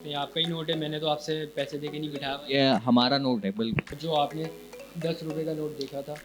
ये आपका ही नोट है, मैंने तो आपसे पैसे दे के नहीं बिठाया। ये हमारा नोट है बिल्कुल। जो आपने 10 रुपए का नोट देखा था,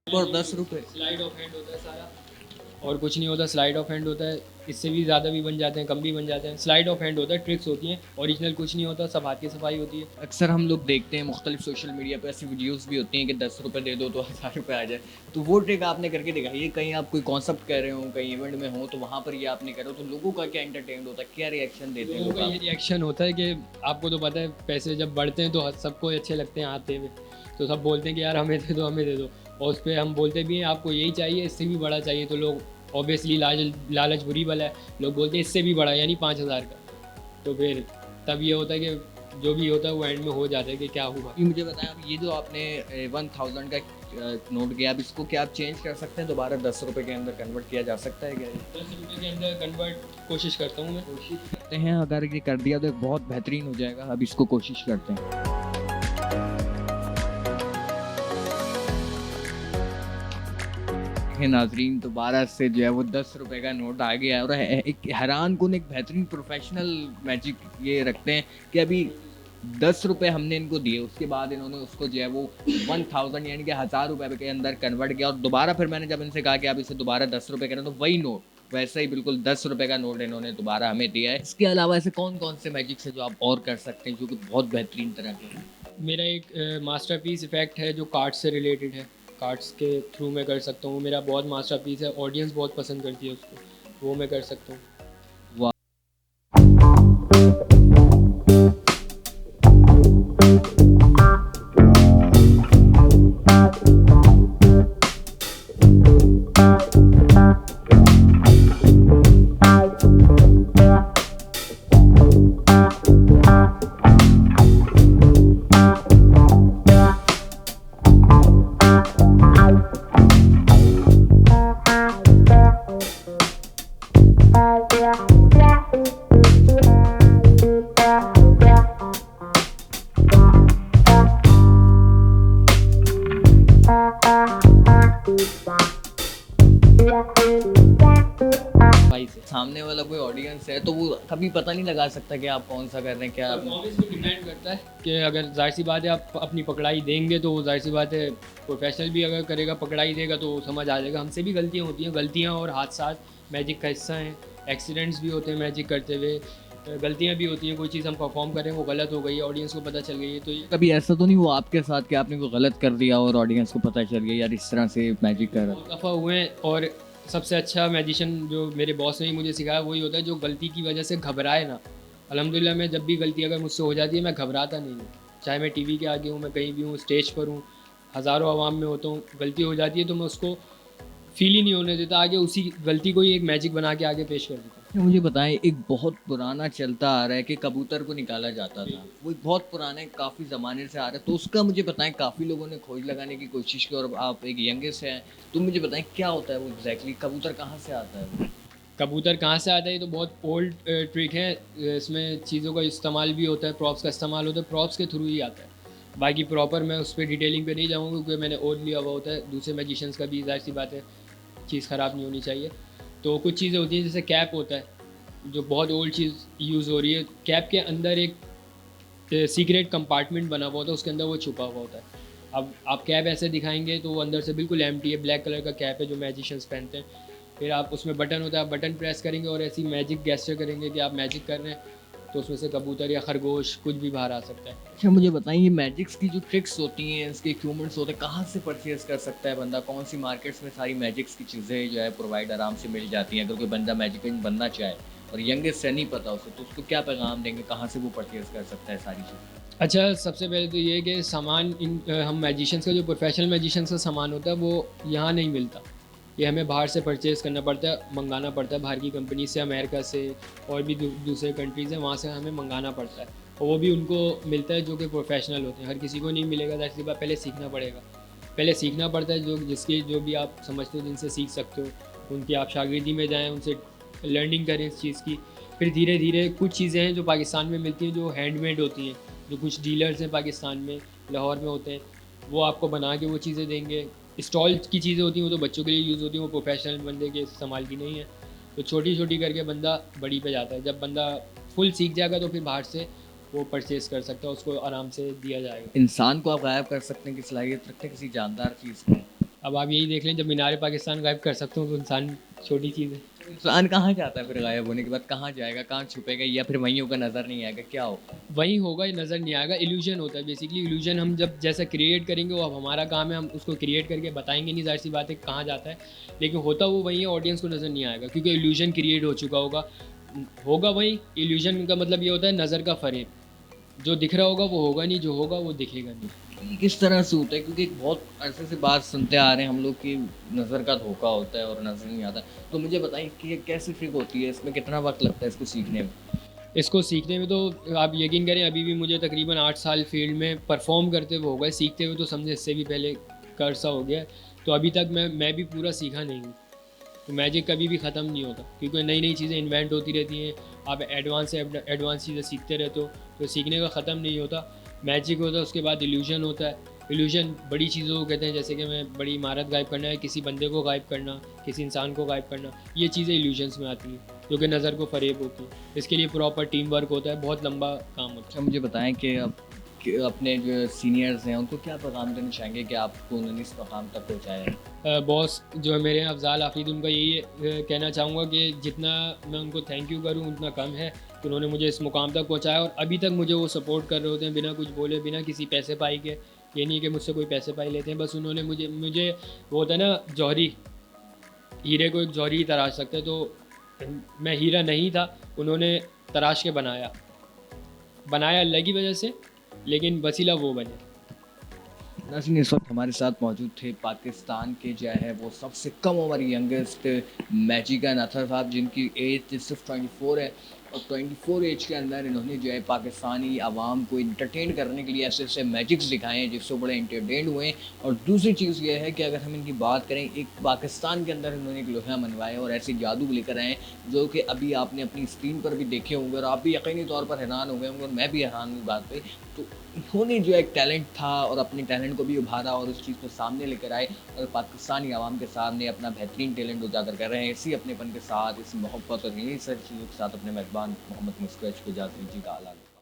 और 10 रुपये स्लाइड ऑफ हैंड होता है सारा, और कुछ नहीं होता। स्लाइड ऑफ हैंड होता है, इससे भी ज़्यादा भी बन जाते हैं, कम भी बन जाते हैं। स्लाइड ऑफ हैंड होता है, ट्रिक्स होती हैं, ओरिजिनल कुछ नहीं होता, सब हाथ की सफाई होती है। अक्सर हम लोग देखते हैं मुख्तलिफ सोशल मीडिया पे ऐसी वीडियोस भी होती हैं कि 10 रुपये दे दो तो 1000 रुपये आ जाए। तो वो ट्रिक आपने करके दिखाई है, कहीं आप कोई कॉन्सेप्ट कर रहे हो, कहीं इवेंट में हो तो वहाँ पर ये आपने करो तो लोगों का क्या एंटरटेन होता है, क्या रिएक्शन देते हैं लोगों लोग का ये आपको? रिएक्शन होता है कि आपको तो पता है पैसे जब बढ़ते हैं तो सबको अच्छे लगते हैं आते हुए, तो सब बोलते हैं कि यार हमें दे दो, हमें दे दो। और उस पर हम बोलते भी हैं आपको यही चाहिए, इससे भी बड़ा चाहिए, तो लोग ऑब्वियसली लालच बुरी बला है, लोग बोलते हैं इससे भी बड़ा, यानी 5000 का। तो फिर तब ये होता है कि जो भी होता है वो एंड में हो जाता है कि क्या हुआ। ये मुझे बताएं, अब ये जो आपने 1000 का नोट किया, अब इसको क्या आप चेंज कर सकते हैं, दोबारा 10 रुपये के अंदर कन्वर्ट किया जा सकता है क्या? 10 रुपये के अंदर कन्वर्ट कोशिश करता हूँ मैं। कोशिश करते हैं, अगर ये कर दिया तो बहुत बेहतरीन हो जाएगा। अब इसको कोशिश करते हैं। नाजरीन, दोबारा से जो है वो 10 रुपये का नोट आ गया है और एक हैरान कुन, एक बेहतरीन प्रोफेशनल मैजिक ये रखते हैं कि अभी 10 रुपये हमने इनको दिए, उसके बाद इन्होंने उसको जो है वो 1000 यानी कि 1000 रुपये के अंदर कन्वर्ट किया। और दोबारा फिर मैंने जब इनसे कहा कि आप इसे दोबारा 10 रुपये करें तो वही नोट वैसे ही बिल्कुल 10 रुपये का नोट इन्होंने दोबारा हमें दिया है। इसके अलावा ऐसे कौन कौन से मैजिक है जो आप और कर सकते हैं जो कि बहुत बेहतरीन तरह के हैं? मेरा एक मास्टरपीस इफ़ेक्ट है जो कार्ड्स से रिलेटेड है, कार्ड्स के थ्रू मैं कर सकता हूँ। मेरा बहुत मास्टरपीस है, ऑडियंस बहुत पसंद करती है उसको, वो मैं कर सकता हूँ। भाई से सामने वाला कोई ऑडियंस है तो वो कभी पता नहीं लगा सकता कि आप कौन सा कर रहे हैं, क्या आप ऑब्वियसली डिपेंड करता है कि अगर जाहिर सी बात है आप अपनी पकड़ाई देंगे तो जाहिर सी बात है प्रोफेशनल भी अगर करेगा, पकड़ाई देगा तो समझ आ जाएगा। हमसे भी गलतियाँ होती हैं, गलतियाँ और हादसा मैजिक का हिस्सा हैं, एक्सीडेंट्स भी होते हैं मैजिक करते हुए, गलतियाँ भी होती हैं, कोई चीज़ हम परफॉर्म कर रहे हैं वो गलत हो गई है, ऑडियंस को पता चल गई है, तो ये कभी ऐसा तो नहीं हुआ आपके साथ कि आपने कोई गलत कर दिया और ऑडियंस को पता चल गया यार इस तरह से मैजिक कर रहा बहुत दफ़ा हुए हैं। और सबसे अच्छा मैजिशियन जो मेरे बॉस ने ही मुझे सिखाया वही होता है जो गलती की वजह से घबराए ना। अल्हम्दुलिल्लाह मैं जब भी गलती अगर मुझसे हो जाती है मैं घबराता नहीं हूँ, चाहे मैं टीवी के आगे हूँ, मैं कहीं भी हूँ, स्टेज पर हूँ, हज़ारों आवाम में होता हूँ, गलती हो जाती है तो मैं उसको फील ही नहीं होने देता, आगे उसी गलती को ही एक मैजिक बना के आगे पेश कर देता हूँ। अच्छा, मुझे बताएं एक बहुत पुराना चलता आ रहा है कि कबूतर को निकाला जाता था, वो एक बहुत पुराने काफ़ी ज़माने से आ रहा है, तो उसका मुझे बताएं काफ़ी लोगों ने खोज लगाने की कोशिश की और आप एक यंगेस्ट हैं, तो मुझे बताएं क्या होता है वो एग्जैक्टली कबूतर कहाँ से आता है वो? कबूतर कहाँ से आता है, ये तो बहुत ओल्ड ट्रिक है। इसमें चीज़ों का इस्तेमाल भी होता है, प्रॉप्स का इस्तेमाल होता है, प्रॉप्स के थ्रू ही आता है। बाकी प्रॉपर मैं उस पर डिटेलिंग पे नहीं जाऊँगा क्योंकि मैंने ओन लिया हुआ होता है, दूसरे मैजिशियंस का भी ज़ाहिर सी बात है चीज़ ख़राब नहीं होनी चाहिए। तो कुछ चीज़ें होती हैं जैसे कैप होता है, जो बहुत ओल्ड चीज़ यूज़ हो रही है, कैप के अंदर एक सीक्रेट कंपार्टमेंट बना हुआ होता है, उसके अंदर वो छुपा हुआ होता है। अब आप कैप ऐसे दिखाएंगे तो वो अंदर से बिल्कुल एम्प्टी है, ब्लैक कलर का कैप है जो मैजिशियंस पहनते हैं। फिर आप उसमें बटन होता है, आप बटन प्रेस करेंगे और ऐसी मैजिक गेस्चर करेंगे कि आप मैजिक कर रहे हैं, तो उसमें से कबूतर या खरगोश कुछ भी बाहर आ सकता है। अच्छा मुझे बताएं ये मैजिक्स की जो ट्रिक्स होती हैं इसके इक्विपमेंट्स होते हैं कहाँ से परचेज कर सकता है बंदा, कौन सी मार्केट्स में सारी मैजिक्स की चीज़ें जो है प्रोवाइड आराम से मिल जाती हैं अगर कोई बंदा मैजिशियन बनना चाहे और यंगेस्ट से नहीं पता उसे तो उसको क्या पैगाम देंगे, कहाँ से वो परचेज कर सकता है सारी चीज़ें? अच्छा, सबसे पहले तो ये है कि सामान हम मैजिशियंस का जो प्रोफेशनल मैजिशियंस का सामान होता है वो यहाँ नहीं मिलता, ये हमें बाहर से परचेज़ करना पड़ता है, मंगाना पड़ता है बाहर की कंपनी से, अमेरिका से और भी दूसरे कंट्रीज़ हैं वहाँ से हमें मंगाना पड़ता है। और वो भी उनको मिलता है जो कि प्रोफेशनल होते हैं, हर किसी को नहीं मिलेगा, ज़ाहिर सी बात पहले सीखना पड़ेगा। पहले सीखना पड़ता है, जो जिसकी जो भी आप समझते हो जिनसे सीख सकते हो उनकी आप शागिर्दी में जाएँ, उनसे लर्निंग करें इस चीज़ की। फिर धीरे धीरे कुछ चीज़ें हैं जो पाकिस्तान में मिलती हैं जो हैंडमेड होती हैं, जो कुछ डीलर्स हैं पाकिस्तान में, लाहौर में होते हैं, वो आपको बना के वो चीज़ें देंगे। स्टॉल की चीज़ें होती हैं वो तो बच्चों के लिए यूज़ होती हैं, वो प्रोफेशनल बंदे के इस्तेमाल की नहीं है। तो छोटी-छोटी करके बंदा बड़ी पे जाता है। जब बंदा फुल सीख जाएगा तो फिर बाहर से वो परचेज़ कर सकता है, उसको आराम से दिया जाएगा। इंसान को आप गायब कर सकते हैं की सलाहियत रखते हैं किसी जानदार चीज़ को? अब आप यही देख लें, जब मीनार पाकिस्तान गायब कर सकता हूँ तो इंसान छोटी चीज़ है। इंसान कहाँ जाता है फिर गायब होने के बाद, कहाँ जाएगा, कहाँ छुपेगा या फिर वहीं होगा नज़र नहीं आएगा, क्या होगा? वहीं होगा, ये नज़र नहीं आएगा, इल्यूजन होता है बेसिकली। इल्यूजन हम जब जैसा क्रिएट करेंगे वो अब हमारा काम है, हम उसको क्रिएट करके बताएँगे नहीं, ज़ाहिर सी बात है कहाँ जाता है, लेकिन होता वो वहीं है, ऑडियंस को नज़र नहीं आएगा क्योंकि इल्यूजन क्रिएट हो चुका होगा। होगा वहीं, इल्यूजन का मतलब ये होता है नज़र का फ़रेब, जो दिख रहा होगा वो होगा नहीं, जो होगा वो दिखेगा नहीं। ये किस तरह से होता है क्योंकि एक बहुत अरसे से बात सुनते आ रहे हैं हम लोग कि नज़र का धोखा होता है और नज़र नहीं आता, तो मुझे बताइए कि ये कैसी ट्रिक होती है, इसमें कितना वक्त लगता है इसको सीखने में? इसको सीखने में तो आप यकीन करें अभी भी मुझे तकरीबन 8 साल फील्ड में परफ़ॉर्म करते हुए हो गए, सीखते हुए तो समझे इससे भी पहले का अरसा हो गया है। तो अभी तक मैं भी पूरा सीखा नहीं हूँ। तो मैजिक कभी भी ख़त्म नहीं होता क्योंकि नई-नई चीज़ें इन्वेंट होती रहती हैं। आप एडवांस से एडवांस चीज़ें सीखते रहते हो, तो सीखने का ख़त्म नहीं होता। मैजिक होता है, उसके बाद इल्यूज़न होता है। इल्यूज़न बड़ी चीज़ों को कहते हैं, जैसे कि मैं बड़ी इमारत गायब करना है, किसी बंदे को गायब करना, किसी इंसान को गायब करना, ये चीज़ें इल्यूज़न्स में आती हैं, जो कि नज़र को फ़रेब होती हैं। इसके लिए प्रॉपर टीम वर्क होता है, बहुत लंबा काम होता है। अच्छा मुझे बताएं कि अपने जो सीनियर्स हैं उनको क्या पैगाम देना चाहेंगे कि आपको उन्होंने इस मकाम तक पहुँचाया है? बॉस जो है मेरे अफ़ज़ाल आफ़रीदी, उनका यही कहना चाहूँगा कि जितना मैं उनको थैंक यू करूँ उतना कम है कि उन्होंने मुझे इस मुकाम तक पहुँचाया और अभी तक मुझे वो सपोर्ट कर रहे होते हैं बिना कुछ बोले, बिना किसी पैसे पाई के। ये नहीं कि मुझसे कोई पैसे पाई लेते हैं, बस उन्होंने मुझे मुझे वो होता है ना जौहरी, हीरे को एक जौहरी ही तराश सकता है, तो मैं हीरा नहीं था, उन्होंने तराश के बनाया। बनाया अल्लाह की वजह से, लेकिन वसीला वो बने। नाज़रीन इस वक्त हमारे साथ मौजूद थे पाकिस्तान के जो है वो सबसे कम उम्र यंगेस्ट मैजिकन अतर साहब जिनकी एज सिर्फ 24 है और 24 एज के अंदर इन्होंने जो है पाकिस्तानी आवाम को इंटरटेन करने के लिए ऐसे ऐसे मैजिक्स दिखाए हैं जिससे बड़े इंटरटेन हुए हैं। और दूसरी चीज़ ये है कि अगर हम इनकी बात करें, एक पाकिस्तान के अंदर इन्होंने एक लोहा मनवाया और ऐसे जादू लेकर आए जो कि अभी आपने अपनी स्क्रीन पर भी देखे होंगे और आप भी यकीनी तौर पर हैरान हो गए होंगे और मैं भी हैरान हूँ बात पे। तो इन्होंने जो एक टैलेंट था और अपने टैलेंट को भी उभारा और उस चीज़ को सामने लेकर आए और पाकिस्तानी आवाम के सामने अपना बेहतरीन टैलेंट उजागर कर रहे हैं। इसी अपनेपन के साथ, इस मोहब्बत और इन्हीं सारी चीज़ों के साथ अपने मेहरबान मोहम्मद मुस्कच को इजाज़त दीजिएगा।